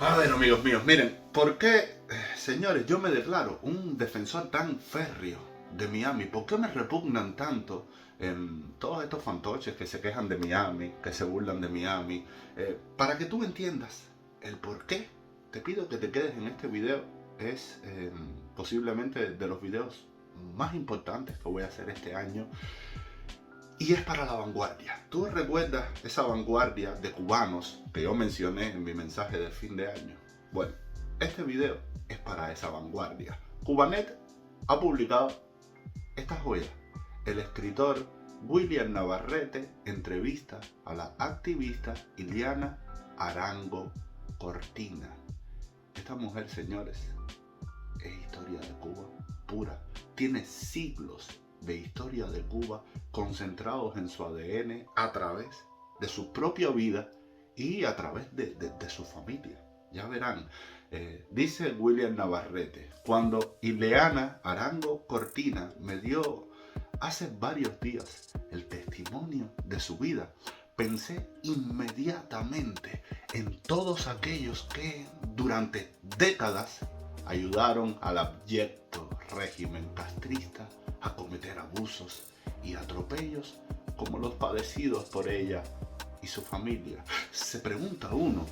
A ver, amigos míos, miren, ¿por qué, señores, yo me declaro un defensor tan férreo de Miami? ¿Por qué me repugnan tanto todos estos fantoches que se quejan de Miami, que se burlan de Miami? Para que tú entiendas el por qué, te pido que te quedes en este video. Es posiblemente de los videos más importantes que voy a hacer este año. Y es para la vanguardia. ¿Tú recuerdas esa vanguardia de cubanos que yo mencioné en mi mensaje de fin de año? Bueno, este video es para esa vanguardia. Cubanet ha publicado esta joya. El escritor William Navarrete entrevista a la activista Ileana Arango Cortina. Esta mujer, señores, es historia de Cuba pura. Tiene siglos de historia de Cuba concentrados en su ADN a través de su propia vida y a través de su familia. Ya verán, dice William Navarrete: cuando Ileana Arango Cortina me dio hace varios días el testimonio de su vida, pensé inmediatamente en todos aquellos que durante décadas ayudaron al abyecto régimen castrista a cometer abusos y atropellos como los padecidos por ella y su familia. Se pregunta uno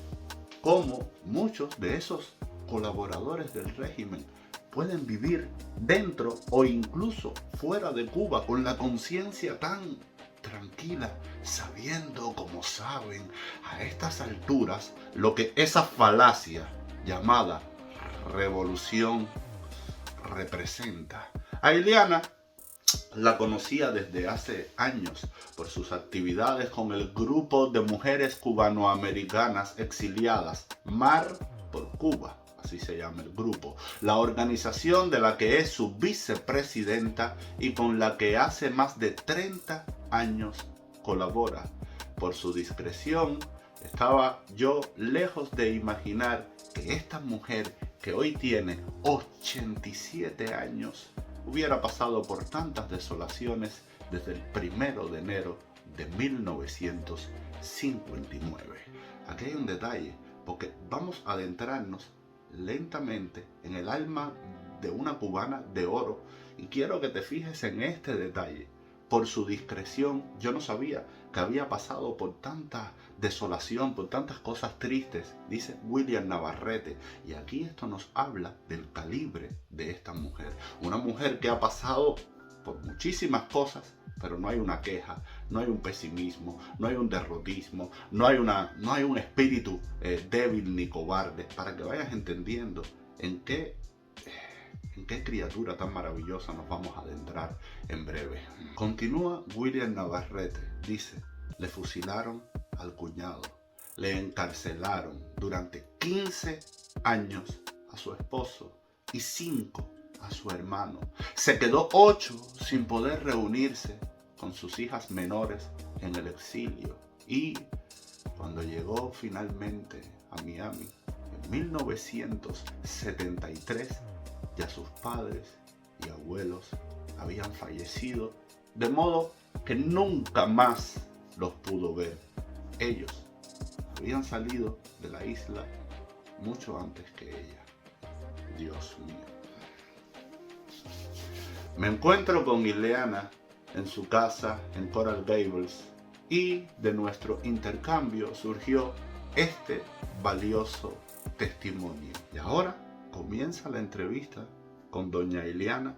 cómo muchos de esos colaboradores del régimen pueden vivir dentro o incluso fuera de Cuba con la conciencia tan tranquila, sabiendo como saben a estas alturas lo que esa falacia llamada revolución representa. A Ileana la conocía desde hace años por sus actividades con el grupo de mujeres cubanoamericanas exiliadas, Mar por Cuba, así se llama el grupo, la organización de la que es su vicepresidenta y con la que hace más de 30 años colabora. Por su discreción, estaba yo lejos de imaginar que esta mujer, que hoy tiene 87 años, hubiera pasado por tantas desolaciones desde el 1 de enero de 1959. Aquí hay un detalle, porque vamos a adentrarnos lentamente en el alma de una cubana de oro, y quiero que te fijes en este detalle. Por su discreción, yo no sabía que había pasado por tanta desolación, por tantas cosas tristes, dice William Navarrete. Y aquí esto nos habla del calibre de esta mujer. Una mujer que ha pasado por muchísimas cosas, pero no hay una queja, no hay un pesimismo, no hay un derrotismo, no hay un espíritu débil ni cobarde, para que vayas entendiendo en qué criatura tan maravillosa nos vamos a adentrar en breve. Continúa William Navarrete, dice: le fusilaron al cuñado, le encarcelaron durante 15 años a su esposo y 5 a su hermano. Se quedó 8 sin poder reunirse con sus hijas menores en el exilio, y cuando llegó finalmente a Miami en 1973, ya sus padres y abuelos habían fallecido, de modo que nunca más los pudo ver. Ellos habían salido de la isla mucho antes que ella. Dios mío. Me encuentro con Ileana en su casa en Coral Gables, y de nuestro intercambio surgió este valioso testimonio. Y ahora comienza la entrevista con doña Ileana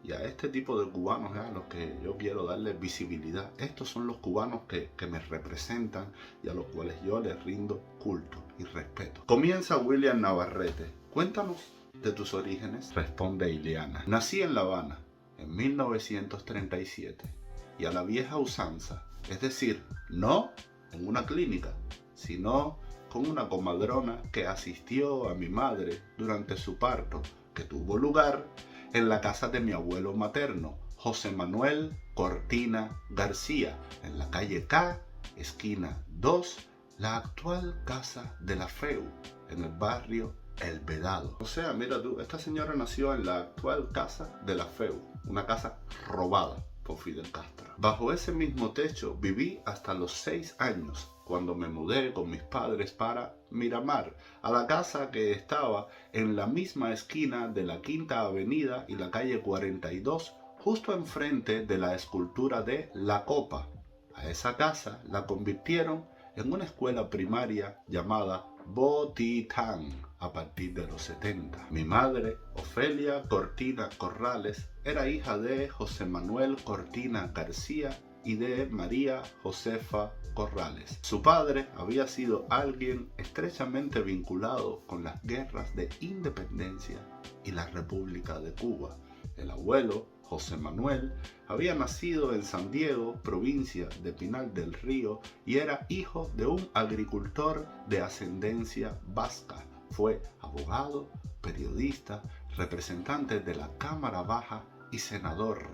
y a este tipo de cubanos a los que yo quiero darle visibilidad. Estos son los cubanos que me representan y a los cuales yo les rindo culto y respeto. Comienza William Navarrete. Cuéntanos de tus orígenes. Responde Ileana: nací en La Habana en 1937 y a la vieja usanza, es decir, no en una clínica, sino con una comadrona que asistió a mi madre durante su parto, que tuvo lugar en la casa de mi abuelo materno, José Manuel Cortina García, en la calle K, esquina 2, la actual casa de la FEU, en el barrio El Vedado. O sea, mira tú, esta señora nació en la actual casa de la FEU, una casa robada por Fidel Castro. Bajo ese mismo techo viví hasta los 6 años, cuando me mudé con mis padres para Miramar, a la casa que estaba en la misma esquina de la Quinta Avenida y la calle 42, justo enfrente de la escultura de La Copa. A esa casa la convirtieron en una escuela primaria llamada Botitán a partir de los 70. Mi madre, Ofelia Cortina Corrales, era hija de José Manuel Cortina García y de María Josefa Corrales. Su padre había sido alguien estrechamente vinculado con las guerras de independencia y la República de Cuba. El abuelo, José Manuel, había nacido en San Diego, provincia de Pinar del Río, y era hijo de un agricultor de ascendencia vasca. Fue abogado, periodista, representante de la Cámara Baja y senador.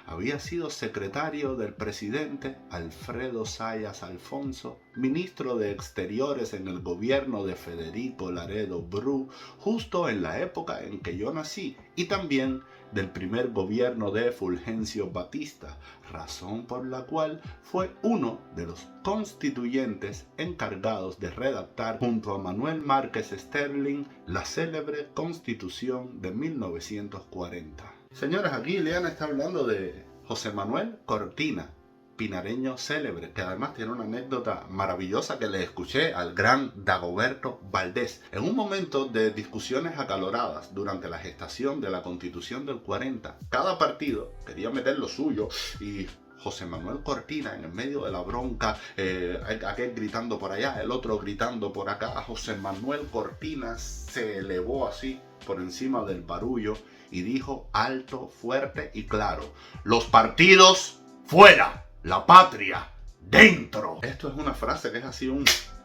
Había sido secretario del presidente Alfredo Zayas Alfonso, ministro de Exteriores en el gobierno de Federico Laredo Bru, justo en la época en que yo nací, y también del primer gobierno de Fulgencio Batista, razón por la cual fue uno de los constituyentes encargados de redactar junto a Manuel Márquez Sterling la célebre Constitución de 1940. Señores, aquí Ileana está hablando de José Manuel Cortina, pinareño célebre, que además tiene una anécdota maravillosa que le escuché al gran Dagoberto Valdés. En un momento de discusiones acaloradas durante la gestación de la Constitución del 40, cada partido quería meter lo suyo y José Manuel Cortina, en el medio de la bronca, aquel gritando por allá, el otro gritando por acá, José Manuel Cortina se elevó así por encima del barullo y dijo alto, fuerte y claro: los partidos fuera, la patria dentro. Esto es una frase que es así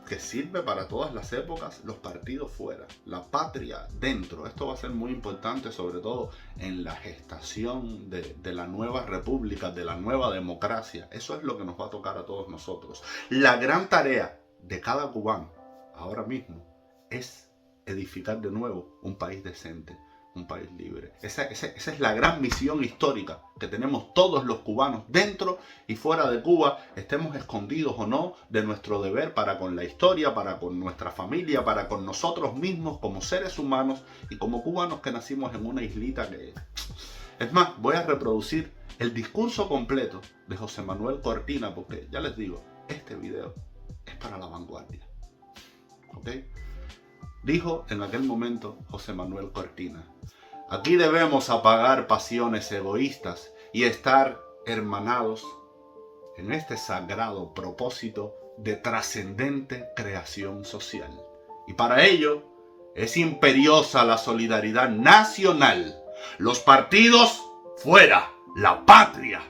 que sirve para todas las épocas. Los partidos fuera, la patria dentro. Esto va a ser muy importante, sobre todo en la gestación de la nueva república, de la nueva democracia. Eso es lo que nos va a tocar a todos nosotros. La gran tarea de cada cubano ahora mismo es edificar de nuevo un país decente, un país libre. Esa es la gran misión histórica que tenemos todos los cubanos, dentro y fuera de Cuba, estemos escondidos o no, de nuestro deber para con la historia, para con nuestra familia, para con nosotros mismos como seres humanos y como cubanos que nacimos en una islita que... Es más, voy a reproducir el discurso completo de José Manuel Cortina, porque ya les digo, este video es para la vanguardia. ¿Ok? Dijo en aquel momento José Manuel Cortina: aquí debemos apagar pasiones egoístas y estar hermanados en este sagrado propósito de trascendente creación social. Y para ello es imperiosa la solidaridad nacional. Los partidos fuera, la patria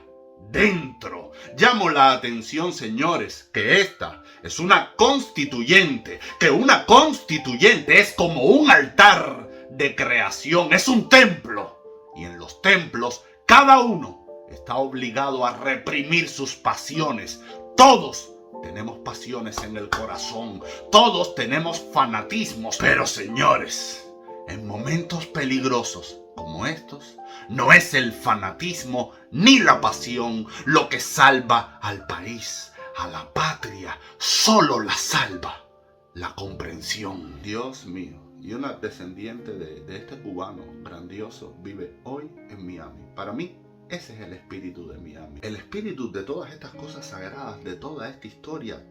dentro. Llamo la atención, señores, que esta es una constituyente, que una constituyente es como un altar de creación, es un templo. Y en los templos, cada uno está obligado a reprimir sus pasiones. Todos tenemos pasiones en el corazón, todos tenemos fanatismos. Pero, señores, en momentos peligrosos como estos, no es el fanatismo ni la pasión lo que salva al país, a la patria. Solo la salva la comprensión. Dios mío. Y una descendiente de este cubano grandioso vive hoy en Miami. Para mí, ese es el espíritu de Miami. El espíritu de todas estas cosas sagradas, de toda esta historia.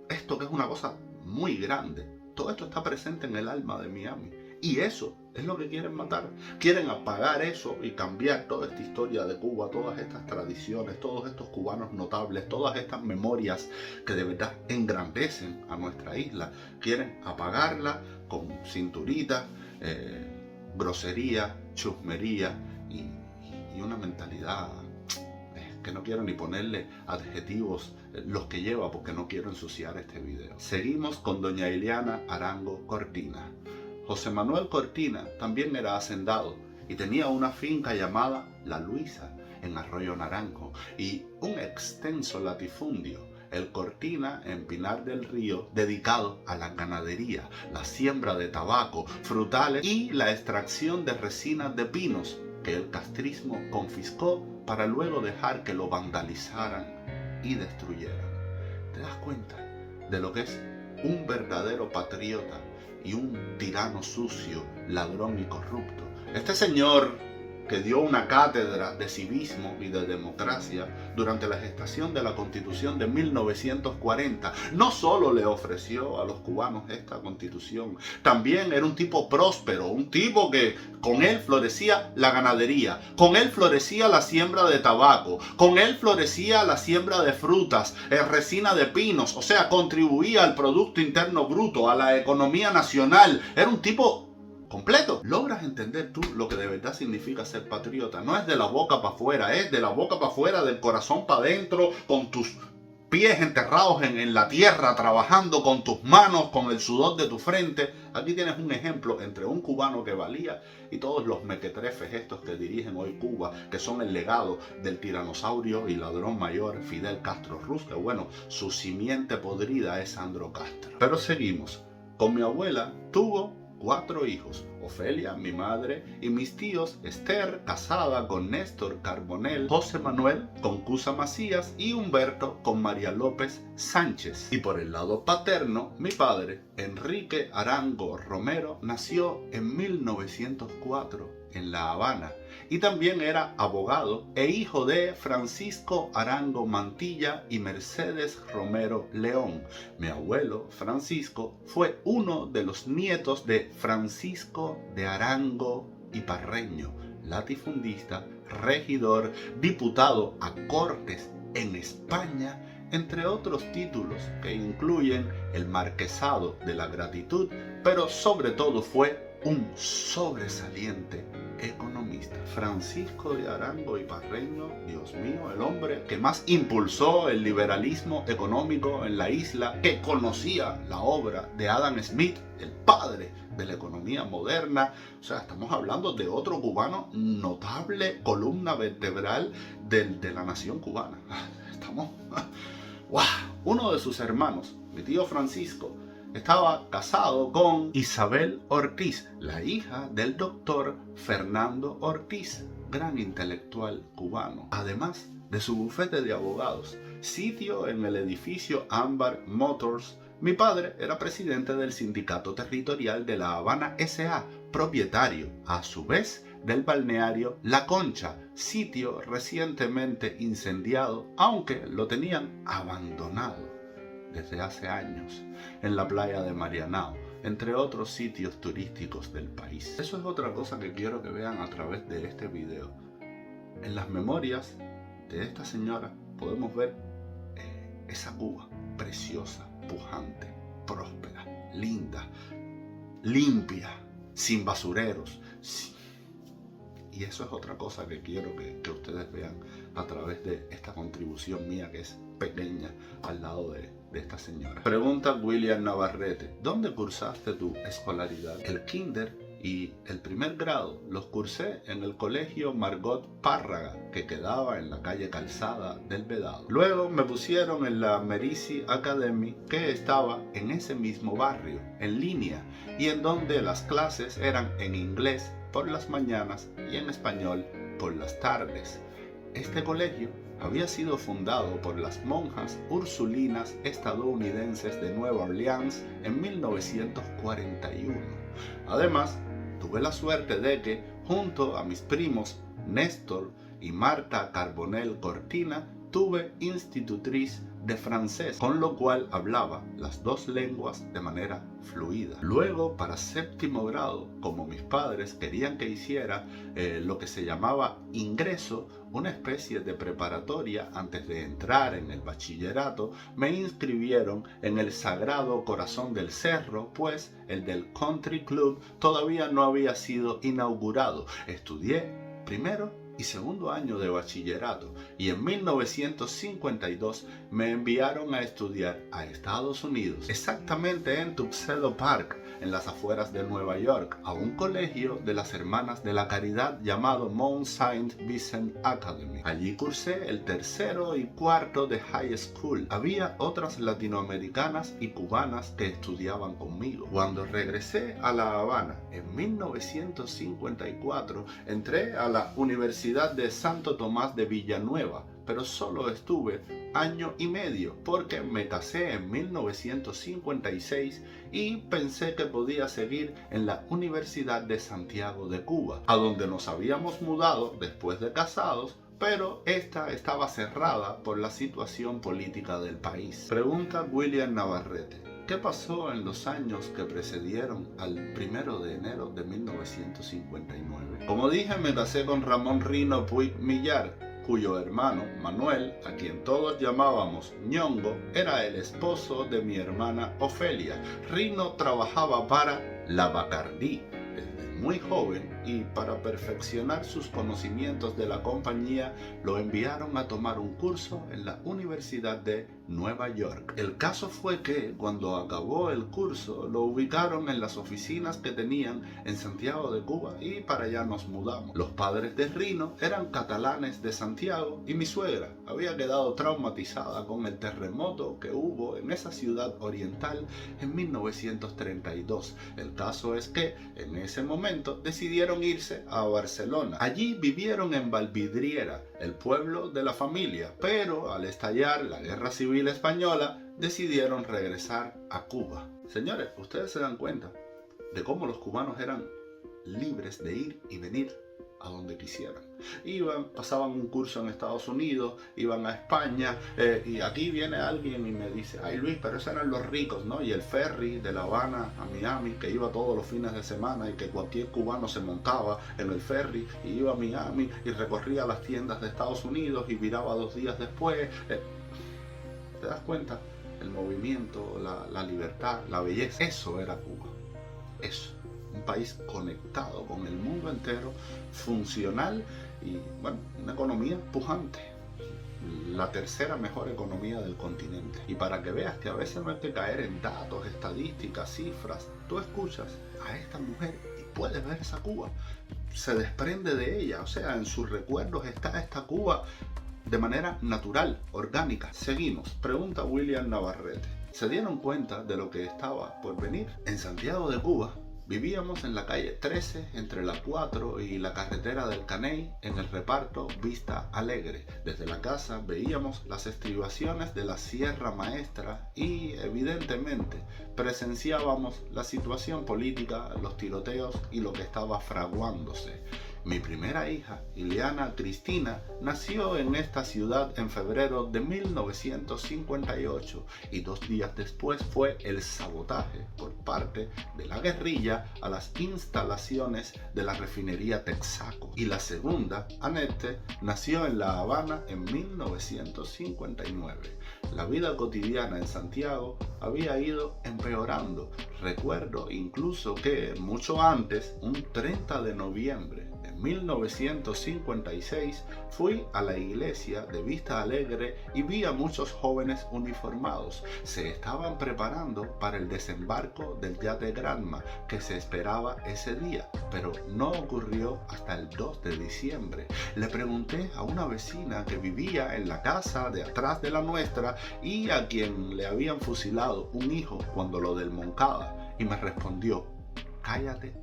Esto que es una cosa muy grande. Todo esto está presente en el alma de Miami. Y eso es lo que quieren matar. Quieren apagar eso y cambiar toda esta historia de Cuba, todas estas tradiciones, todos estos cubanos notables, todas estas memorias que de verdad engrandecen a nuestra isla. Quieren apagarla con cinturita, grosería, chusmería y una mentalidad que no quiero ni ponerle adjetivos los que lleva, porque no quiero ensuciar este video. Seguimos con doña Ileana Arango Cortina. José Manuel Cortina también era hacendado y tenía una finca llamada La Luisa en Arroyo Naranjo y un extenso latifundio, el Cortina, en Pinar del Río, dedicado a la ganadería, la siembra de tabaco, frutales y la extracción de resinas de pinos que el castrismo confiscó para luego dejar que lo vandalizaran y destruyeran. ¿Te das cuenta de lo que es un verdadero patriota y un tirano sucio, ladrón y corrupto? Este señor que dio una cátedra de civismo y de democracia durante la gestación de la Constitución de 1940, no solo le ofreció a los cubanos esta Constitución, también era un tipo próspero, un tipo que con él florecía la ganadería, con él florecía la siembra de tabaco, con él florecía la siembra de frutas, resina de pinos, o sea, contribuía al Producto Interno Bruto, a la economía nacional. Era un tipo completo. ¿Logras entender tú lo que de verdad significa ser patriota? No es de la boca para afuera, es de la boca para afuera, del corazón para adentro, con tus pies enterrados en la tierra, trabajando con tus manos, con el sudor de tu frente. Aquí tienes un ejemplo entre un cubano que valía y todos los mequetrefes estos que dirigen hoy Cuba, que son el legado del tiranosaurio y ladrón mayor Fidel Castro Ruz, que bueno, su simiente podrida es Sandro Castro. Pero seguimos. Con mi abuela tuvo 4 hijos: Ofelia, mi madre, y mis tíos Esther, casada con Néstor Carbonell, José Manuel con Cusa Macías y Humberto con María López Sánchez. Y por el lado paterno, mi padre, Enrique Arango Romero, nació en 1904 en La Habana y también era abogado e hijo de Francisco Arango Mantilla y Mercedes Romero León. Mi abuelo, Francisco, fue uno de los nietos de Francisco de Arango y Parreño, latifundista, regidor, diputado a Cortes en España, entre otros títulos que incluyen el Marquesado de la Gratitud, pero sobre todo fue un sobresaliente economista. Francisco de Arango y Parreño, Dios mío, el hombre que más impulsó el liberalismo económico en la isla, que conocía la obra de Adam Smith, el padre de la economía moderna. O sea, estamos hablando de otro cubano notable, columna vertebral de la nación cubana. Estamos... ¡Wow! Uno de sus hermanos, mi tío Francisco, estaba casado con Isabel Ortiz, la hija del doctor Fernando Ortiz, gran intelectual cubano. Además de su bufete de abogados, sitio en el edificio Ámbar Motors, mi padre era presidente del Sindicato Territorial de La Habana S.A., propietario, a su vez, del balneario La Concha, sitio recientemente incendiado, aunque lo tenían abandonado desde hace años, en la playa de Marianao, entre otros sitios turísticos del país. Eso es otra cosa que quiero que vean a través de este video. En las memorias de esta señora podemos ver esa Cuba preciosa, pujante, próspera, linda, limpia, sin basureros. Y eso es otra cosa que quiero que ustedes vean a través de esta contribución mía, que es pequeña al lado de esta señora. Pregunta William Navarrete: ¿dónde cursaste tu escolaridad? El kinder y el primer grado los cursé en el colegio Margot Párraga, que quedaba en la calle Calzada del Vedado. Luego me pusieron en la Merici Academy, que estaba en ese mismo barrio, en línea, y en donde las clases eran en inglés por las mañanas y en español por las tardes. Este colegio había sido fundado por las monjas ursulinas estadounidenses de Nueva Orleans en 1941. Además, tuve la suerte de que, junto a mis primos Néstor y Marta Carbonell Cortina, tuve institutriz de francés, con lo cual hablaba las 2 lenguas de manera fluida. Luego, para 7º grado, como mis padres querían que hiciera lo que se llamaba ingreso, una especie de preparatoria antes de entrar en el bachillerato, me inscribieron en el Sagrado Corazón del Cerro, pues el del Country Club todavía no había sido inaugurado. Estudié primero y 2º año de bachillerato, y en 1952 me enviaron a estudiar a Estados Unidos, exactamente en Tuxedo Park, en las afueras de Nueva York, a un colegio de las Hermanas de la Caridad llamado Mount Saint Vincent Academy. Allí cursé el tercero y cuarto de high school. Había otras latinoamericanas y cubanas que estudiaban conmigo. Cuando regresé a La Habana en 1954, entré a la Universidad de Santo Tomás de Villanueva, pero solo estuve año y medio porque me casé en 1956 y pensé que podía seguir en la Universidad de Santiago de Cuba, a donde nos habíamos mudado después de casados, pero esta estaba cerrada por la situación política del país. Pregunta William Navarrete: ¿qué pasó en los años que precedieron al 1 de enero de 1959? Como dije, me casé con Ramón Rino Puig Millar, cuyo hermano, Manuel, a quien todos llamábamos Ñongo, era el esposo de mi hermana Ofelia. Rino trabajaba para la Bacardí desde muy joven y para perfeccionar sus conocimientos de la compañía lo enviaron a tomar un curso en la Universidad de Nueva York. El caso fue que cuando acabó el curso lo ubicaron en las oficinas que tenían en Santiago de Cuba y para allá nos mudamos. Los padres de Rino eran catalanes de Santiago y mi suegra había quedado traumatizada con el terremoto que hubo en esa ciudad oriental en 1932. El caso es que en ese momento decidieron irse a Barcelona. Allí vivieron en Valvidriera, el pueblo de la familia, pero al estallar la Guerra Civil Española decidieron regresar a Cuba. Señores, ustedes se dan cuenta de cómo los cubanos eran libres de ir y venir a donde quisieran. Iban, pasaban un curso en Estados Unidos, iban a España, y aquí viene alguien y me dice: ay Luis, pero esos eran los ricos, ¿no? Y el ferry de La Habana a Miami, que iba todos los fines de semana y que cualquier cubano se montaba en el ferry y iba a Miami y recorría las tiendas de Estados Unidos y viraba 2 días después. ¿Te das cuenta? El movimiento, la libertad, la belleza, eso era Cuba. Eso. Un país conectado con el mundo entero, funcional y, bueno, una economía pujante. La tercera mejor economía del continente. Y para que veas que a veces no hay que caer en datos, estadísticas, cifras, tú escuchas a esta mujer y puedes ver esa Cuba. Se desprende de ella, o sea, en sus recuerdos está esta Cuba de manera natural, orgánica. Seguimos. Pregunta William Navarrete: ¿se dieron cuenta de lo que estaba por venir? En Santiago de Cuba vivíamos en la calle 13, entre la 4 y la carretera del Caney, en el reparto Vista Alegre. Desde la casa veíamos las estribaciones de la Sierra Maestra y, evidentemente, presenciábamos la situación política, los tiroteos y lo que estaba fraguándose. Mi primera hija, Ileana Cristina, nació en esta ciudad en febrero de 1958 y 2 días después fue el sabotaje por parte de la guerrilla a las instalaciones de la refinería Texaco. Y la segunda, Anette, nació en La Habana en 1959. La vida cotidiana en Santiago había ido empeorando. Recuerdo incluso que mucho antes, un 30 de noviembre, 1956, fui a la iglesia de Vista Alegre y vi a muchos jóvenes uniformados. Se estaban preparando para el desembarco del yate Granma que se esperaba ese día, pero no ocurrió hasta el 2 de diciembre. Le pregunté a una vecina que vivía en la casa de atrás de la nuestra y a quien le habían fusilado un hijo cuando lo del Moncada, y me respondió: cállate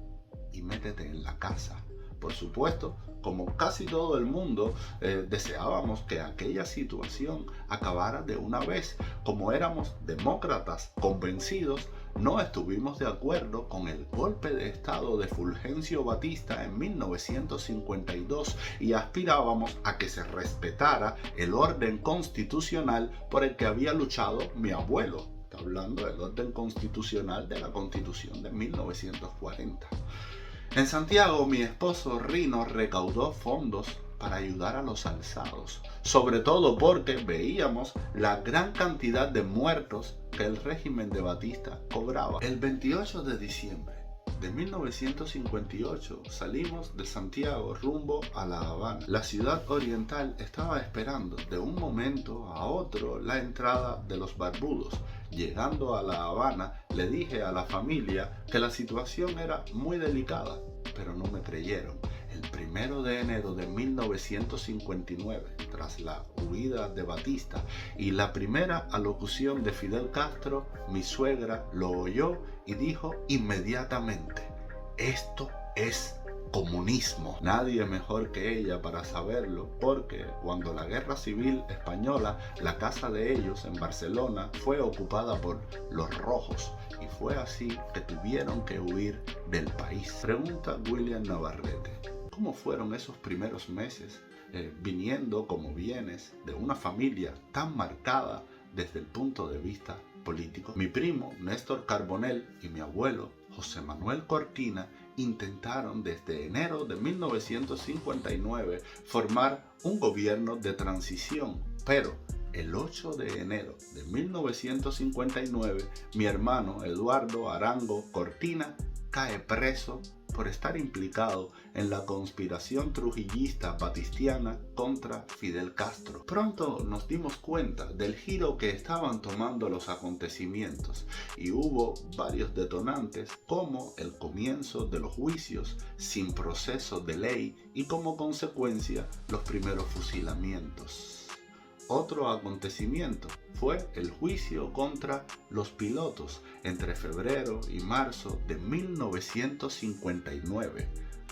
y métete en la casa. Por supuesto, como casi todo el mundo, deseábamos que aquella situación acabara de una vez. Como éramos demócratas convencidos, no estuvimos de acuerdo con el golpe de estado de Fulgencio Batista en 1952 y aspirábamos a que se respetara el orden constitucional por el que había luchado mi abuelo. Está hablando del orden constitucional de la Constitución de 1940. En Santiago, mi esposo Rino recaudó fondos para ayudar a los alzados, sobre todo porque veíamos la gran cantidad de muertos que el régimen de Batista cobraba. El 28 de diciembre de 1958 salimos de Santiago rumbo a La Habana. La ciudad oriental estaba esperando de un momento a otro la entrada de los barbudos. Llegando a La Habana, le dije a la familia que la situación era muy delicada, pero no me creyeron. El 1 de enero de 1959, tras la huida de Batista y la primera alocución de Fidel Castro, mi suegra lo oyó y dijo inmediatamente: esto es comunismo. Nadie mejor que ella para saberlo, porque cuando la Guerra Civil Española, la casa de ellos en Barcelona fue ocupada por los rojos y fue así que tuvieron que huir del país. Pregunta William Navarrete: ¿cómo fueron esos primeros meses viniendo como vienes de una familia tan marcada desde el punto de vista político? Mi primo Néstor Carbonell y mi abuelo José Manuel Cortina intentaron desde enero de 1959 formar un gobierno de transición, pero el 8 de enero de 1959 mi hermano Eduardo Arango Cortina cae preso por estar implicado en la conspiración trujillista batistiana contra Fidel Castro. Pronto nos dimos cuenta del giro que estaban tomando los acontecimientos y hubo varios detonantes, como el comienzo de los juicios sin proceso de ley y como consecuencia los primeros fusilamientos. Otro acontecimiento fue el juicio contra los pilotos entre febrero y marzo de 1959.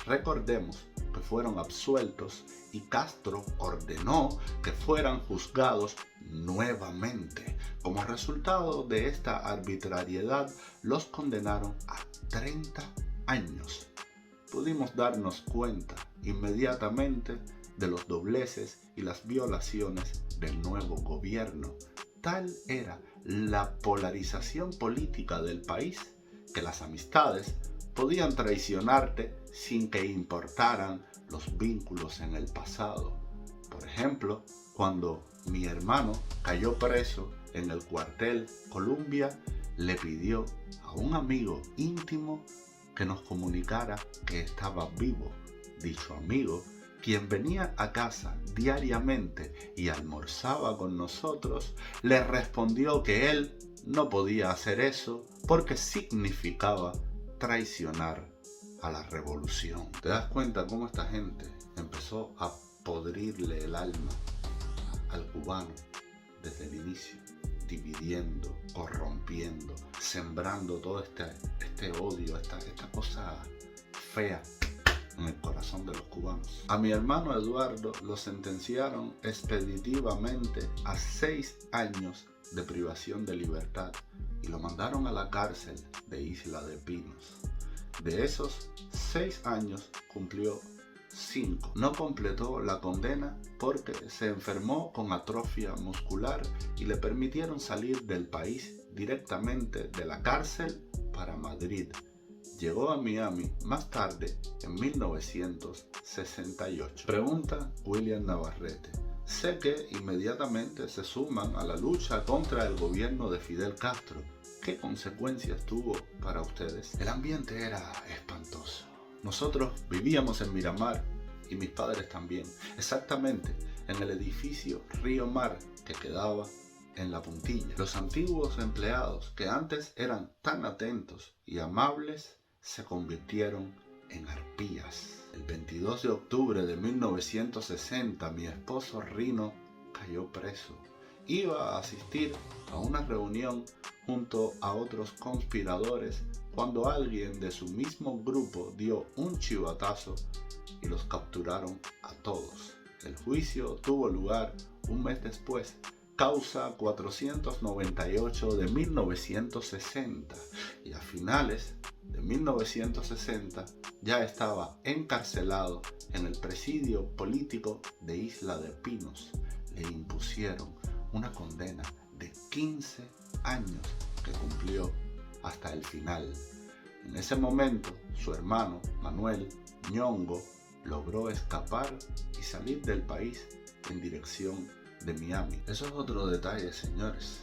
Recordemos que fueron absueltos y Castro ordenó que fueran juzgados nuevamente. Como resultado de esta arbitrariedad, los condenaron a 30 años. Pudimos darnos cuenta inmediatamente de los dobleces y las violaciones del nuevo gobierno. Tal era la polarización política del país que las amistades podían traicionarte sin que importaran los vínculos en el pasado. Por ejemplo, cuando mi hermano cayó preso en el cuartel Columbia, le pidió a un amigo íntimo que nos comunicara que estaba vivo. Dicho amigo, quien venía a casa diariamente y almorzaba con nosotros, le respondió que él no podía hacer eso porque significaba traicionar a la revolución. ¿Te das cuenta cómo esta gente empezó a podrirle el alma al cubano desde el inicio? Dividiendo, corrompiendo, sembrando todo este odio, esta cosa fea en el corazón de los cubanos. A mi hermano Eduardo lo sentenciaron expeditivamente a 6 años de privación de libertad y lo mandaron a la cárcel de Isla de Pinos. De esos 6 años cumplió 5. No completó la condena porque se enfermó con atrofia muscular y le permitieron salir del país directamente de la cárcel para Madrid. Llegó a Miami más tarde, en 1968. Pregunta William Navarrete: sé que inmediatamente se suman a la lucha contra el gobierno de Fidel Castro. ¿Qué consecuencias tuvo para ustedes? El ambiente era espantoso. Nosotros vivíamos en Miramar y mis padres también, exactamente en el edificio Río Mar que quedaba en La Puntilla. Los antiguos empleados, que antes eran tan atentos y amables, se convirtieron en arpías. El 22 de octubre de 1960, mi esposo Rino cayó preso. Iba a asistir a una reunión junto a otros conspiradores cuando alguien de su mismo grupo dio un chivatazo y los capturaron a todos. El juicio tuvo lugar un mes después, causa 498 de 1960, y a finales de 1960 ya estaba encarcelado en el presidio político de Isla de Pinos. Le impusieron una condena de 15 años que cumplió hasta el final. En ese momento, su hermano Manuel Ñongo logró escapar y salir del país en dirección de Miami. Eso es otro detalle, señores.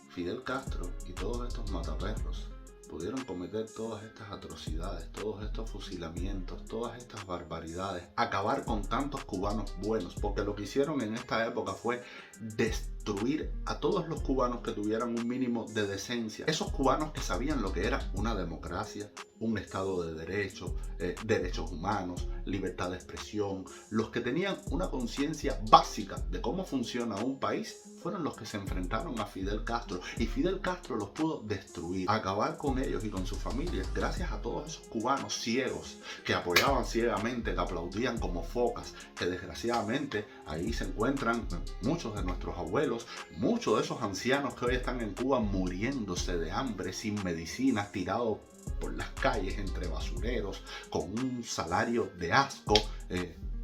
Fidel Castro y todos estos mataperros pudieron cometer todas estas atrocidades, todos estos fusilamientos, todas estas barbaridades, acabar con tantos cubanos buenos, porque lo que hicieron en esta época fue destruir destruir a todos los cubanos que tuvieran un mínimo de decencia. Esos cubanos que sabían lo que era una democracia, un Estado de Derecho, derechos humanos, libertad de expresión. Los que tenían una conciencia básica de cómo funciona un país fueron los que se enfrentaron a Fidel Castro. Y Fidel Castro los pudo destruir, acabar con ellos y con sus familias, gracias a todos esos cubanos ciegos que apoyaban ciegamente, que aplaudían como focas, que desgraciadamente ahí se encuentran muchos de nuestros abuelos, muchos de esos ancianos que hoy están en Cuba muriéndose de hambre, sin medicinas, tirados por las calles entre basureros, con un salario de asco,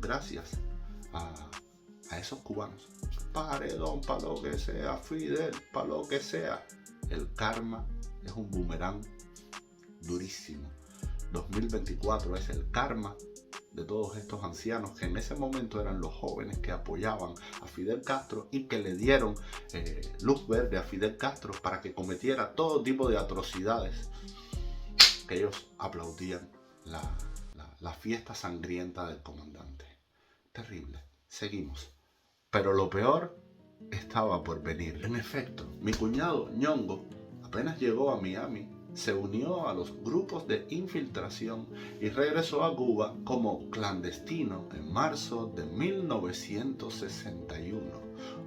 gracias a esos cubanos. Paredón, para lo que sea, Fidel, para lo que sea. El karma es un boomerang durísimo. 2024 es el karma de todos estos ancianos que en ese momento eran los jóvenes que apoyaban a Fidel Castro y que le dieron luz verde a Fidel Castro para que cometiera todo tipo de atrocidades, que ellos aplaudían la fiesta sangrienta del comandante. Terrible. Seguimos. Pero lo peor estaba por venir. En efecto, mi cuñado Ñongo apenas llegó a Miami, se unió a los grupos de infiltración y regresó a Cuba como clandestino en marzo de 1961.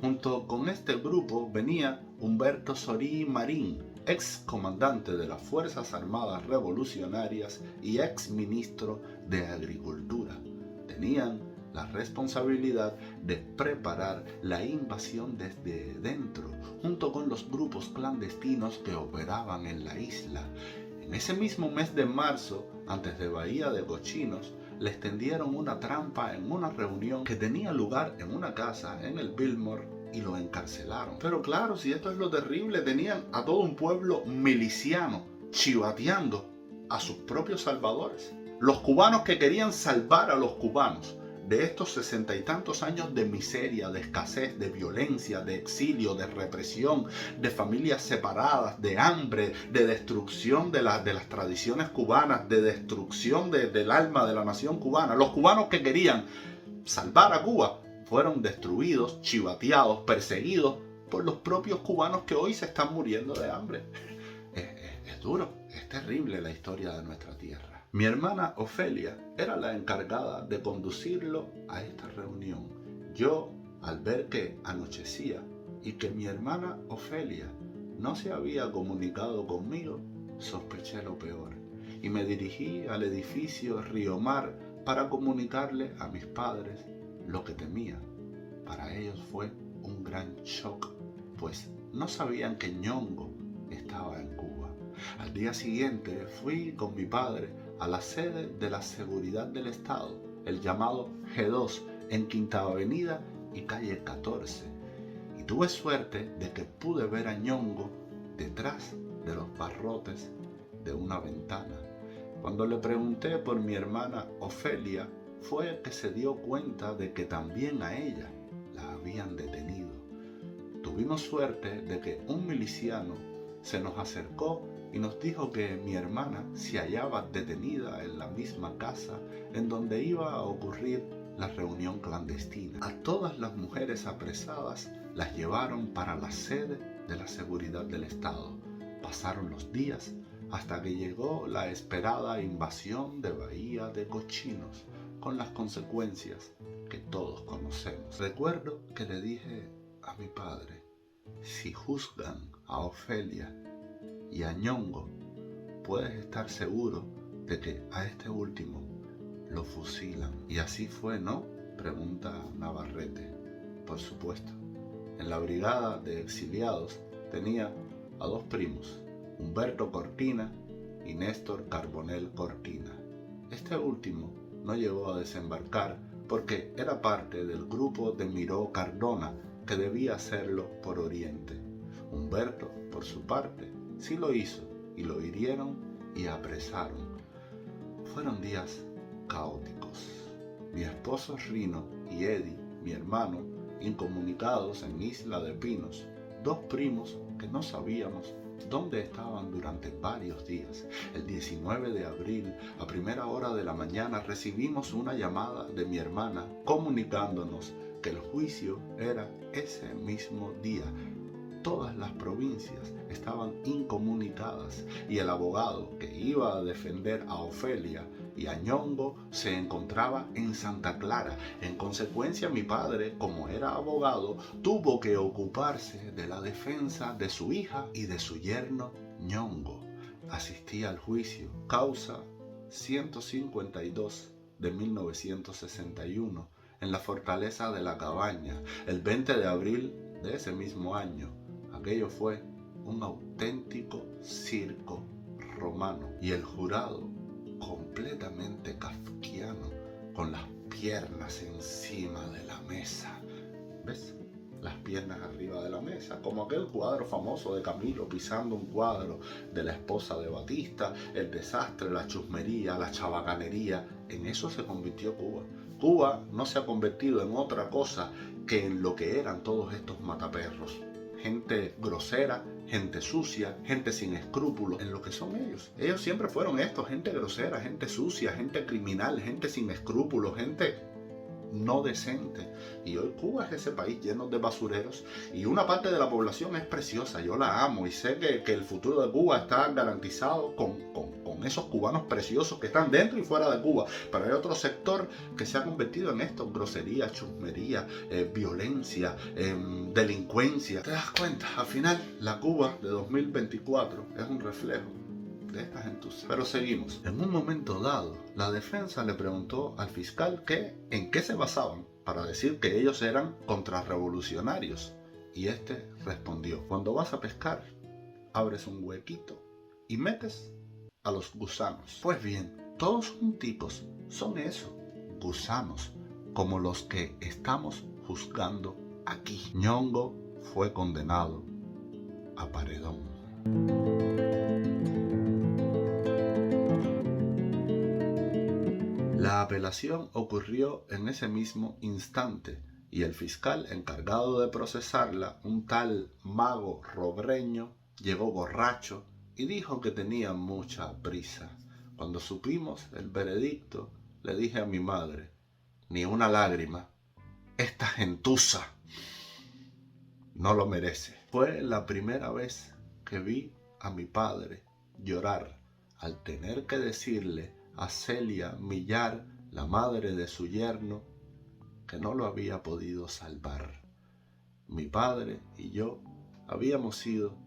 Junto con este grupo venía Humberto Sorí Marín, ex comandante de las Fuerzas Armadas Revolucionarias y ex ministro de Agricultura. Tenían la responsabilidad de preparar la invasión desde dentro, junto con los grupos clandestinos que operaban en la isla. En ese mismo mes de marzo, antes de Bahía de Cochinos, les tendieron una trampa en una reunión que tenía lugar en una casa en el Biltmore y lo encarcelaron. Pero claro, si esto es lo terrible, tenían a todo un pueblo miliciano chivateando a sus propios salvadores. Los cubanos que querían salvar a los cubanos de estos 60 y tantos años de miseria, de escasez, de violencia, de exilio, de represión, de familias separadas, de hambre, de destrucción de las tradiciones cubanas, de destrucción del alma de la nación cubana. Los cubanos que querían salvar a Cuba fueron destruidos, chivateados, perseguidos por los propios cubanos que hoy se están muriendo de hambre. Es duro, es terrible la historia de nuestra tierra. Mi hermana Ofelia era la encargada de conducirlo a esta reunión. Yo, al ver que anochecía y que mi hermana Ofelia no se había comunicado conmigo, sospeché lo peor y me dirigí al edificio Río Mar para comunicarle a mis padres lo que temía. Para ellos fue un gran shock, pues no sabían que Ñongo estaba en Cuba. Al día siguiente fui con mi padre a la sede de la Seguridad del Estado, el llamado G2, en Quinta Avenida y calle 14. Y tuve suerte de que pude ver a Ñongo detrás de los barrotes de una ventana. Cuando le pregunté por mi hermana Ofelia, fue que se dio cuenta de que también a ella la habían detenido. Tuvimos suerte de que un miliciano se nos acercó y nos dijo que mi hermana se hallaba detenida en la misma casa en donde iba a ocurrir la reunión clandestina. A todas las mujeres apresadas las llevaron para la sede de la Seguridad del Estado. Pasaron los días hasta que llegó la esperada invasión de Bahía de Cochinos, con las consecuencias que todos conocemos. Recuerdo que le dije a mi padre: si juzgan a Ofelia y a Ñongo, puedes estar seguro de que a este último lo fusilan. Y así fue, ¿no?, pregunta Navarrete. Por supuesto. En la brigada de exiliados tenía a dos primos, Humberto Cortina y Néstor Carbonell Cortina. Este último no llegó a desembarcar porque era parte del grupo de Miró Cardona, que debía hacerlo por Oriente. Humberto, por su parte, sí lo hizo y lo hirieron y apresaron. Fueron días caóticos. Mi esposo Rino y Eddie, mi hermano, incomunicados en Isla de Pinos, dos primos que no sabíamos dónde estaban durante varios días. El 19 de abril, a primera hora de la mañana, recibimos una llamada de mi hermana comunicándonos que el juicio era ese mismo día. Todas las provincias estaban incomunicadas y el abogado que iba a defender a Ofelia y a Ñongo se encontraba en Santa Clara. En consecuencia, mi padre, como era abogado, tuvo que ocuparse de la defensa de su hija y de su yerno Ñongo. Asistí al juicio, causa 152 de 1961, en la fortaleza de la Cabaña, el 20 de abril de ese mismo año. Aquello fue un auténtico circo romano y el jurado completamente kafkiano, con las piernas encima de la mesa. ¿Ves? Las piernas arriba de la mesa, como aquel cuadro famoso de Camilo pisando un cuadro de la esposa de Batista, el desastre, la chusmería, la chabacanería. En eso se convirtió Cuba. Cuba no se ha convertido en otra cosa que en lo que eran todos estos mataperros. Gente grosera, gente sucia, gente sin escrúpulos, en lo que son ellos. Ellos siempre fueron esto, gente grosera, gente sucia, gente criminal, gente sin escrúpulos, gente no decente. Y hoy Cuba es ese país lleno de basureros y una parte de la población es preciosa, yo la amo y sé que el futuro de Cuba está garantizado con esos cubanos preciosos que están dentro y fuera de Cuba, pero hay otro sector que se ha convertido en esto: grosería, chusmería, violencia, delincuencia. ¿Te das cuenta? Al final la Cuba de 2024 es un reflejo de esta gentuza. Pero seguimos. En un momento dado, la defensa le preguntó al fiscal en qué se basaban para decir que ellos eran contrarrevolucionarios. Y este respondió: cuando vas a pescar, abres un huequito y metes a los gusanos. Pues bien, todos junticos son eso, gusanos, como los que estamos juzgando aquí. Ñongo fue condenado a paredón. La apelación ocurrió en ese mismo instante y el fiscal encargado de procesarla, un tal Mago Robreño, llegó borracho y dijo que tenía mucha prisa. Cuando supimos el veredicto, le dije a mi madre: ni una lágrima, esta gentuza no lo merece. Fue la primera vez que vi a mi padre llorar al tener que decirle a Celia Millar, la madre de su yerno, que no lo había podido salvar. Mi padre y yo habíamos ido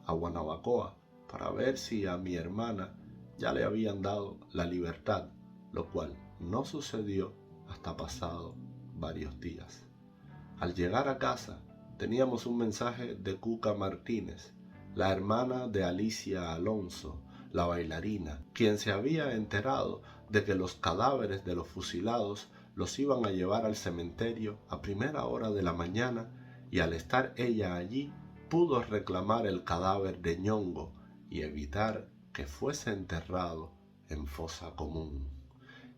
a Guanabacoa para ver si a mi hermana ya le habían dado la libertad, lo cual no sucedió hasta pasado varios días. Al llegar a casa teníamos un mensaje de Cuca Martínez, la hermana de Alicia Alonso, la bailarina, quien se había enterado de que los cadáveres de los fusilados los iban a llevar al cementerio a primera hora de la mañana, y al estar ella allí pudo reclamar el cadáver de Ñongo y evitar que fuese enterrado en fosa común.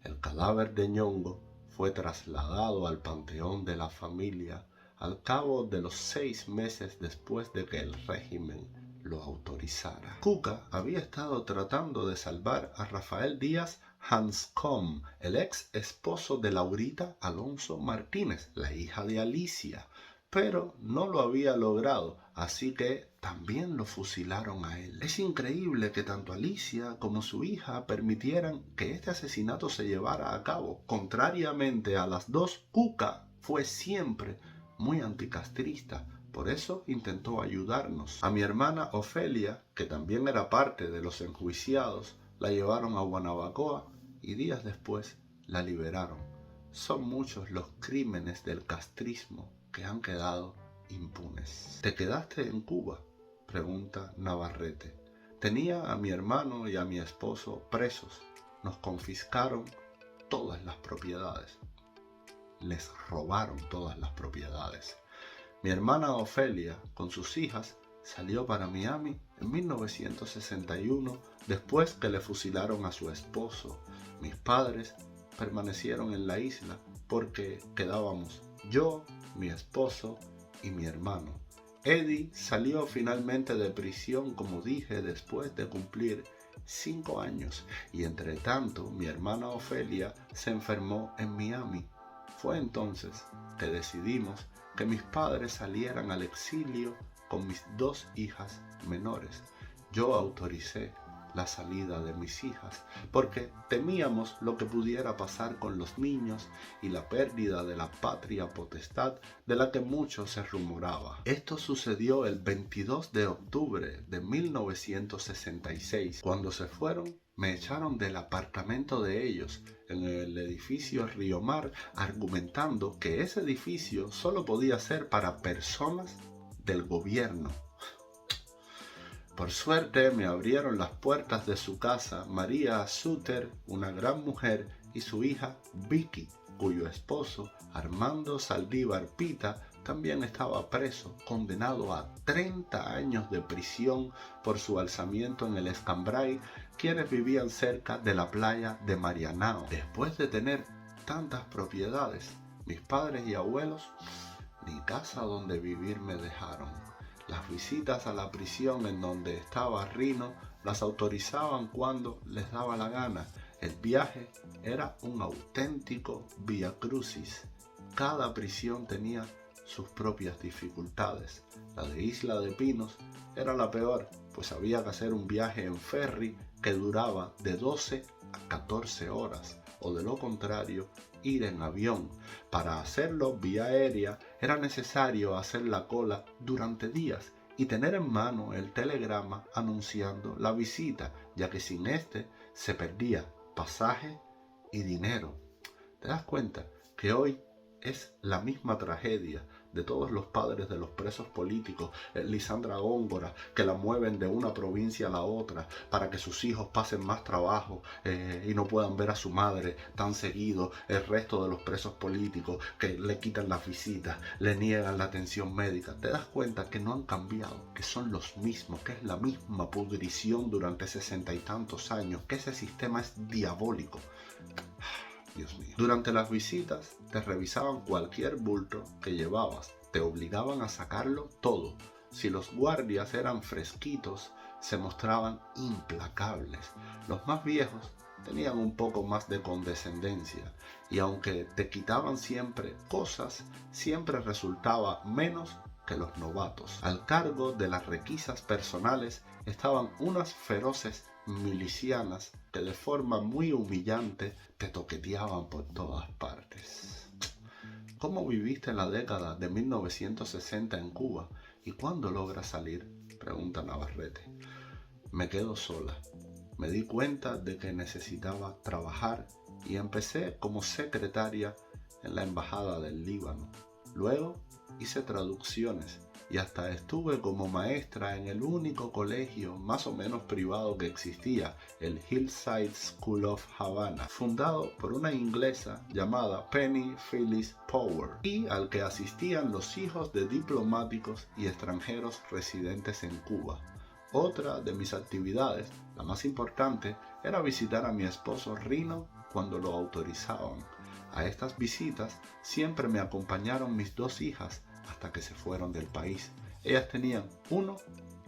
El cadáver de Ñongo fue trasladado al panteón de la familia al cabo de los 6 meses después de que el régimen lo autorizara. Cuca había estado tratando de salvar a Rafael Díaz Hanscom, el ex esposo de Laurita Alonso Martínez, la hija de Alicia, pero no lo había logrado, así que también lo fusilaron a él. Es increíble que tanto Alicia como su hija permitieran que este asesinato se llevara a cabo. Contrariamente a las dos, Cuca fue siempre muy anticastrista. Por eso intentó ayudarnos. A mi hermana Ofelia, que también era parte de los enjuiciados, la llevaron a Guanabacoa y días después la liberaron. Son muchos los crímenes del castrismo que han quedado impunes. ¿Te quedaste en Cuba?, pregunta Navarrete. Tenía a mi hermano y a mi esposo presos. Nos confiscaron todas las propiedades. Les robaron todas las propiedades. Mi hermana Ofelia, con sus hijas, salió para Miami en 1961 después que le fusilaron a su esposo. Mis padres permanecieron en la isla porque quedábamos yo, mi esposo y mi hermano. Eddie salió finalmente de prisión, como dije, después de cumplir 5 años y entre tanto mi hermana Ofelia se enfermó en Miami. Fue entonces que decidimos que mis padres salieran al exilio con mis 2 hijas menores. Yo autoricé la salida de mis hijas porque temíamos lo que pudiera pasar con los niños y la pérdida de la patria potestad de la que mucho se rumoraba. Esto sucedió el 22 de octubre de 1966. Cuando se fueron, me echaron del apartamento de ellos en el edificio Río Mar, argumentando que ese edificio solo podía ser para personas del gobierno. Por suerte me abrieron las puertas de su casa María Suter, una gran mujer, y su hija Vicky, cuyo esposo Armando Saldívar Pita también estaba preso, condenado a 30 años de prisión por su alzamiento en el Escambray, quienes vivían cerca de la playa de Marianao. Después de tener tantas propiedades, mis padres y abuelos ni casa donde vivir me dejaron. Las visitas a la prisión en donde estaba Rino las autorizaban cuando les daba la gana. El viaje era un auténtico viacrucis. Cada prisión tenía sus propias dificultades. La de Isla de Pinos era la peor, pues había que hacer un viaje en ferry que duraba de 12 a 14 horas, o de lo contrario, ir en avión. Para hacerlo vía aérea era necesario hacer la cola durante días y tener en mano el telegrama anunciando la visita, ya que sin este se perdía pasaje y dinero. ¿Te das cuenta que hoy es la misma tragedia de todos los padres de los presos políticos, Lisandra Góngora, que la mueven de una provincia a la otra para que sus hijos pasen más trabajo y no puedan ver a su madre tan seguido? El resto de los presos políticos que le quitan las visitas, le niegan la atención médica. ¿Te das cuenta que no han cambiado, que son los mismos, que es la misma pudrición durante 60 y tantos años, que ese sistema es diabólico? Dios mío. Durante las visitas te revisaban cualquier bulto que llevabas, te obligaban a sacarlo todo. Si los guardias eran fresquitos, se mostraban implacables. Los más viejos tenían un poco más de condescendencia, y aunque te quitaban siempre cosas, siempre resultaba menos que los novatos. Al cargo de las requisas personales estaban unas feroces milicianas que de forma muy humillante te toqueteaban por todas partes. ¿Cómo viviste en la década de 1960 en Cuba? ¿Y cuándo logras salir?, pregunta Navarrete. Me quedo sola. Me di cuenta de que necesitaba trabajar y empecé como secretaria en la embajada del Líbano. Luego hice traducciones y hasta estuve como maestra en el único colegio más o menos privado que existía, el Hillside School of Havana, fundado por una inglesa llamada Penny Phyllis Power, y al que asistían los hijos de diplomáticos y extranjeros residentes en Cuba. Otra de mis actividades, la más importante, era visitar a mi esposo Rino cuando lo autorizaban. A estas visitas siempre me acompañaron mis 2 hijas hasta que se fueron del país. Ellas tenían 1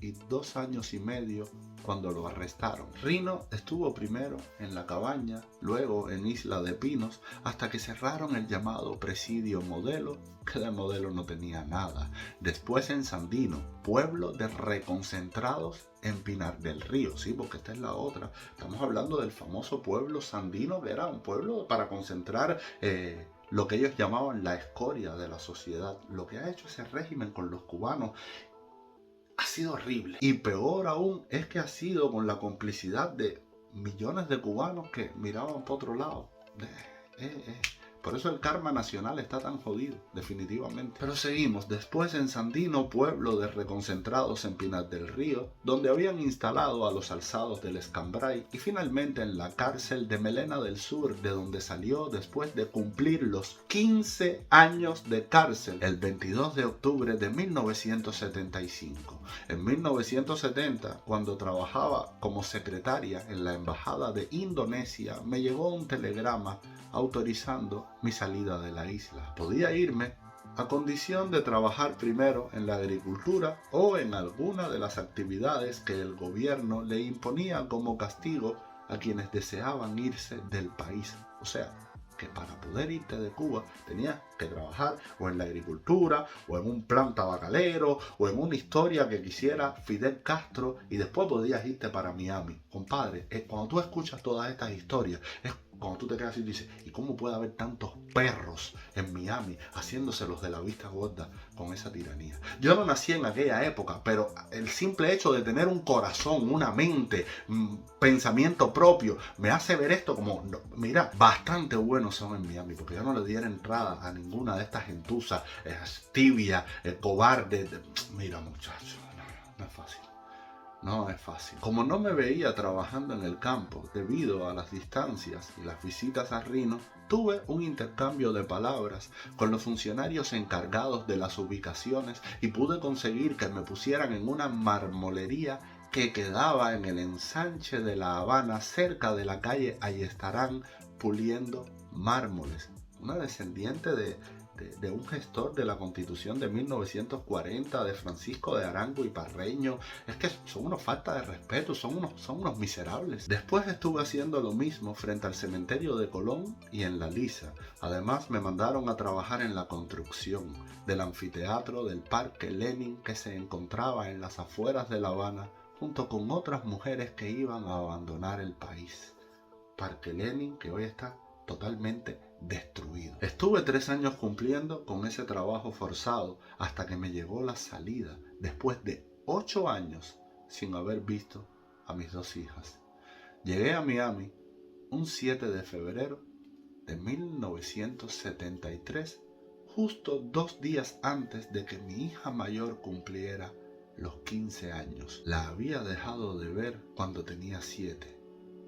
y 2 años y medio cuando lo arrestaron. Rino estuvo primero en La Cabaña, luego en Isla de Pinos, hasta que cerraron el llamado Presidio Modelo, que de modelo no tenía nada. Después en Sandino, pueblo de reconcentrados en Pinar del Río. Sí, porque esta es la otra. Estamos hablando del famoso pueblo Sandino, que era un pueblo para concentrar lo que ellos llamaban la escoria de la sociedad. Lo que ha hecho ese régimen con los cubanos ha sido horrible. Y peor aún es que ha sido con la complicidad de millones de cubanos que miraban por otro lado. Por eso el karma nacional está tan jodido, definitivamente. Pero seguimos. Después en Sandino, pueblo de reconcentrados en Pinar del Río, donde habían instalado a los alzados del Escambray, y finalmente en la cárcel de Melena del Sur, de donde salió después de cumplir los 15 años de cárcel, el 22 de octubre de 1975. En 1970, cuando trabajaba como secretaria en la Embajada de Indonesia, me llegó un telegrama autorizando mi salida de la isla. Podía irme a condición de trabajar primero en la agricultura o en alguna de las actividades que el gobierno le imponía como castigo a quienes deseaban irse del país. O sea, que para poder irte de Cuba tenías que trabajar o en la agricultura, o en un plan tabacalero, o en una historia que quisiera Fidel Castro, y después podías irte para Miami. Compadre, cuando tú escuchas todas estas historias, es cuando tú te quedas y dices, ¿y cómo puede haber tantos perros en Miami haciéndose los de la vista gorda con esa tiranía? Yo no nací en aquella época, pero el simple hecho de tener un corazón, una mente, pensamiento propio, me hace ver esto como, mira, bastante buenos son en Miami, porque yo no le diera entrada a ninguna de estas gentuzas, tibia, cobarde. Mira, muchachos, no es fácil. No es fácil. Como no me veía trabajando en el campo debido a las distancias y las visitas a Rino, tuve un intercambio de palabras con los funcionarios encargados de las ubicaciones y pude conseguir que me pusieran en una marmolería que quedaba en el ensanche de La Habana, cerca de la calle Ayestarán, puliendo mármoles. Una descendiente de un gestor de la Constitución de 1940, de Francisco de Arango y Parreño. Es que son unos falta de respeto, son unos miserables. Después estuve haciendo lo mismo frente al cementerio de Colón y en La Lisa. Además me mandaron a trabajar en la construcción del anfiteatro del Parque Lenin, que se encontraba en las afueras de La Habana, junto con otras mujeres que iban a abandonar el país. Parque Lenin, que hoy está totalmente destruido. Estuve 3 años cumpliendo con ese trabajo forzado hasta que me llegó la salida, después de 8 años sin haber visto a mis 2 hijas. Llegué a Miami un 7 de febrero de 1973, justo 2 días antes de que mi hija mayor cumpliera los 15 años. La había dejado de ver cuando tenía 7.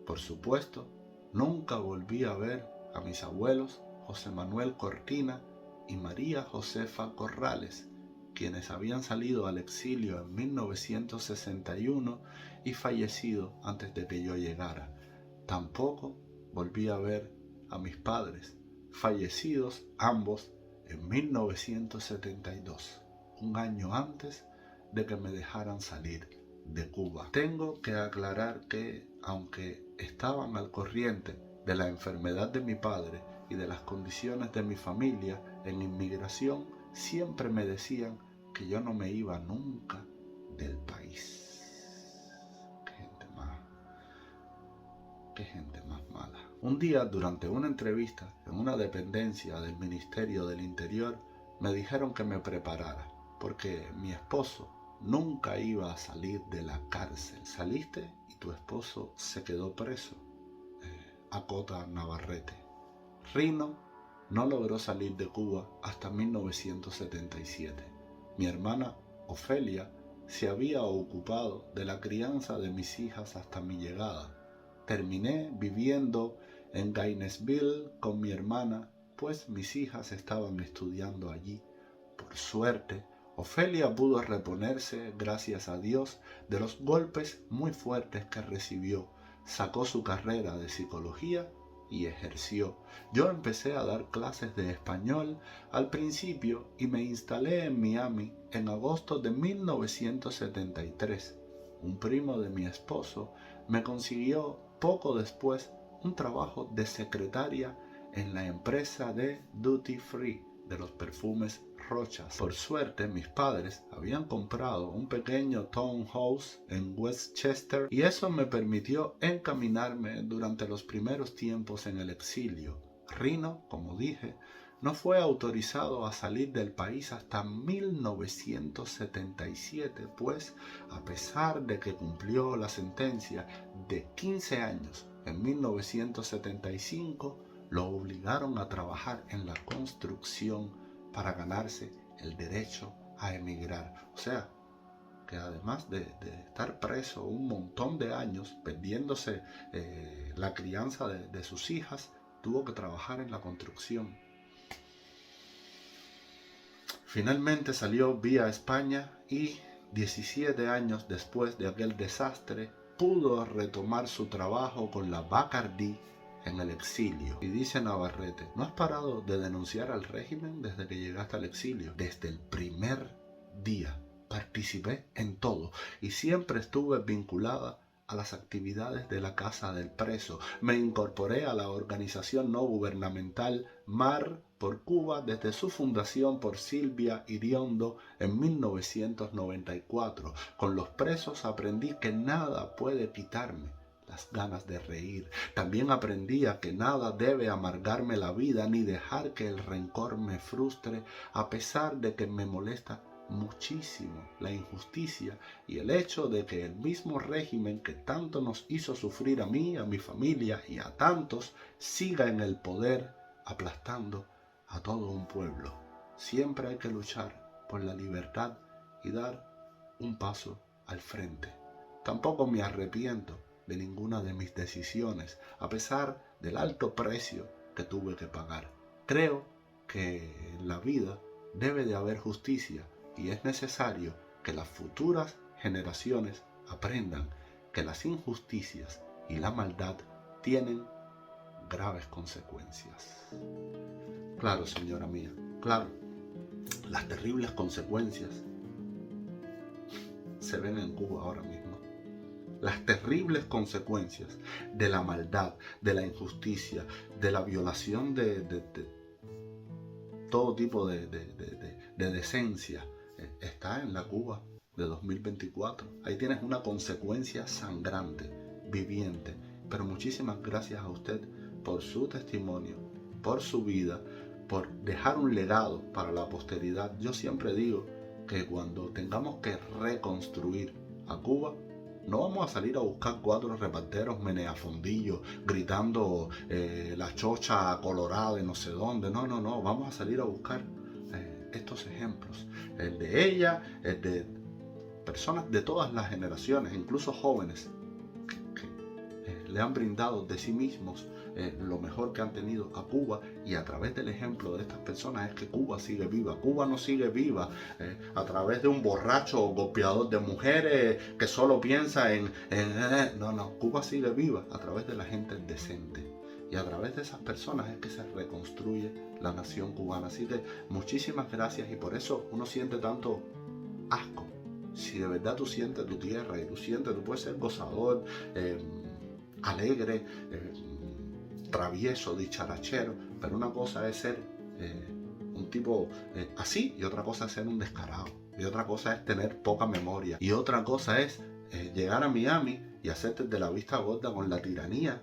Por supuesto, nunca volví a ver a mis abuelos José Manuel Cortina y María Josefa Corrales, quienes habían salido al exilio en 1961 y fallecido antes de que yo llegara. Tampoco volví a ver a mis padres, fallecidos ambos en 1972, un año antes de que me dejaran salir de Cuba. Tengo que aclarar que, aunque estaban al corriente de la enfermedad de mi padre y de las condiciones de mi familia en inmigración, siempre me decían que yo no me iba nunca del país. Qué gente más mala. Un día, durante una entrevista en una dependencia del Ministerio del Interior, me dijeron que me preparara, porque mi esposo nunca iba a salir de la cárcel. Saliste y tu esposo se quedó preso, acota Navarrete. Rino no logró salir de Cuba hasta 1977. Mi hermana Ofelia se había ocupado de la crianza de mis hijas hasta mi llegada. Terminé viviendo en Gainesville con mi hermana, pues mis hijas estaban estudiando allí. Por suerte, Ofelia pudo reponerse, gracias a Dios, de los golpes muy fuertes que recibió. Sacó su carrera de psicología y ejerció. Yo empecé a dar clases de español al principio y me instalé en Miami en agosto de 1973. Un primo de mi esposo me consiguió poco después un trabajo de secretaria en la empresa de Duty Free de los perfumes Rochas. Por suerte, mis padres habían comprado un pequeño townhouse en Westchester y eso me permitió encaminarme durante los primeros tiempos en el exilio. Rino, como dije, no fue autorizado a salir del país hasta 1977, pues a pesar de que cumplió la sentencia de 15 años en 1975, lo obligaron a trabajar en la construcción para ganarse el derecho a emigrar. O sea, que además de estar preso un montón de años, perdiéndose la crianza de sus hijas, tuvo que trabajar en la construcción. Finalmente salió vía España y 17 años después de aquel desastre pudo retomar su trabajo con la Bacardí en el exilio. Y dice Navarrete: ¿no has parado de denunciar al régimen desde que llegaste al exilio? Desde el primer día participé en todo y siempre estuve vinculada a las actividades de la Casa del Preso. Me incorporé a la organización no gubernamental Mar por Cuba desde su fundación por Silvia Iriondo en 1994. Con los presos aprendí que nada puede quitarme las ganas de reír. También aprendí a que nada debe amargarme la vida ni dejar que el rencor me frustre, a pesar de que me molesta muchísimo la injusticia y el hecho de que el mismo régimen que tanto nos hizo sufrir a mí, a mi familia y a tantos, siga en el poder aplastando a todo un pueblo. Siempre hay que luchar por la libertad y dar un paso al frente. Tampoco me arrepiento de ninguna de mis decisiones, a pesar del alto precio que tuve que pagar. Creo que en la vida debe de haber justicia y es necesario que las futuras generaciones aprendan que las injusticias y la maldad tienen graves consecuencias. Claro, señora mía, claro, las terribles consecuencias se ven en Cuba ahora mismo. Las terribles consecuencias de la maldad, de la injusticia, de la violación de todo tipo de decencia, está en la Cuba de 2024. Ahí tienes una consecuencia sangrante, viviente. Pero muchísimas gracias a usted por su testimonio, por su vida, por dejar un legado para la posteridad. Yo siempre digo que cuando tengamos que reconstruir a Cuba, no vamos a salir a buscar 4 reparteros meneafondillos gritando la chocha colorada de no sé dónde. No, no, no. Vamos a salir a buscar estos ejemplos. El de ella, el de personas de todas las generaciones, incluso jóvenes, que le han brindado de sí mismos lo mejor que han tenido a Cuba, y a través del ejemplo de estas personas es que Cuba sigue viva. Cuba no sigue viva a través de un borracho golpeador de mujeres que solo piensa no, Cuba sigue viva a través de la gente decente, y a través de esas personas es que se reconstruye la nación cubana. Así que muchísimas gracias, y por eso uno siente tanto asco. Si de verdad tú sientes tu tierra y tú puedes ser gozador, alegre, travieso, dicharachero, pero una cosa es ser un tipo así, y otra cosa es ser un descarado, y otra cosa es tener poca memoria, y otra cosa es llegar a Miami y hacerte de la vista gorda con la tiranía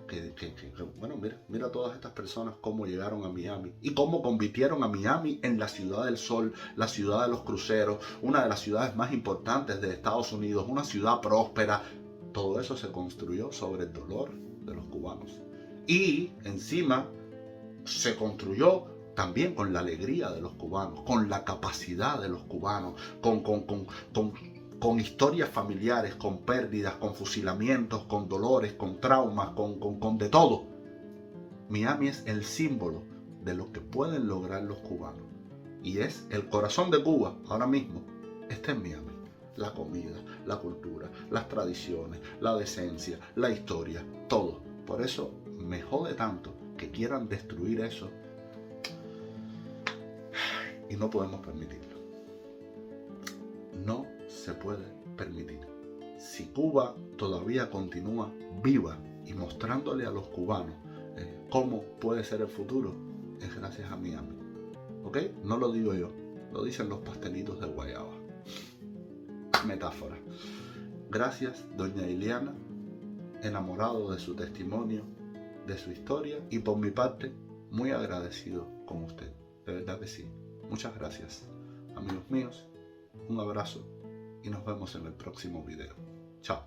bueno, mira todas estas personas cómo llegaron a Miami y cómo convirtieron a Miami en la ciudad del sol, la ciudad de los cruceros, una de las ciudades más importantes de Estados Unidos, una ciudad próspera. Todo eso se construyó sobre el dolor de los cubanos. Y encima se construyó también con la alegría de los cubanos, con la capacidad de los cubanos, con historias familiares, con pérdidas, con fusilamientos, con dolores, con traumas, con de todo. Miami es el símbolo de lo que pueden lograr los cubanos. Y es el corazón de Cuba ahora mismo. Está en Miami. La comida, la cultura, las tradiciones, la decencia, la historia, todo. Por eso me jode tanto que quieran destruir eso, y no podemos permitirlo. No se puede permitir. Si Cuba todavía continúa viva y mostrándole a los cubanos cómo puede ser el futuro, es gracias a Miami. ¿Ok? No lo digo yo, lo dicen los pastelitos de guayaba. Metáfora. Gracias, doña Iliana, enamorado de su testimonio, de su historia, y por mi parte, muy agradecido con usted. De verdad que sí. Muchas gracias. Amigos míos, un abrazo y nos vemos en el próximo video. Chao.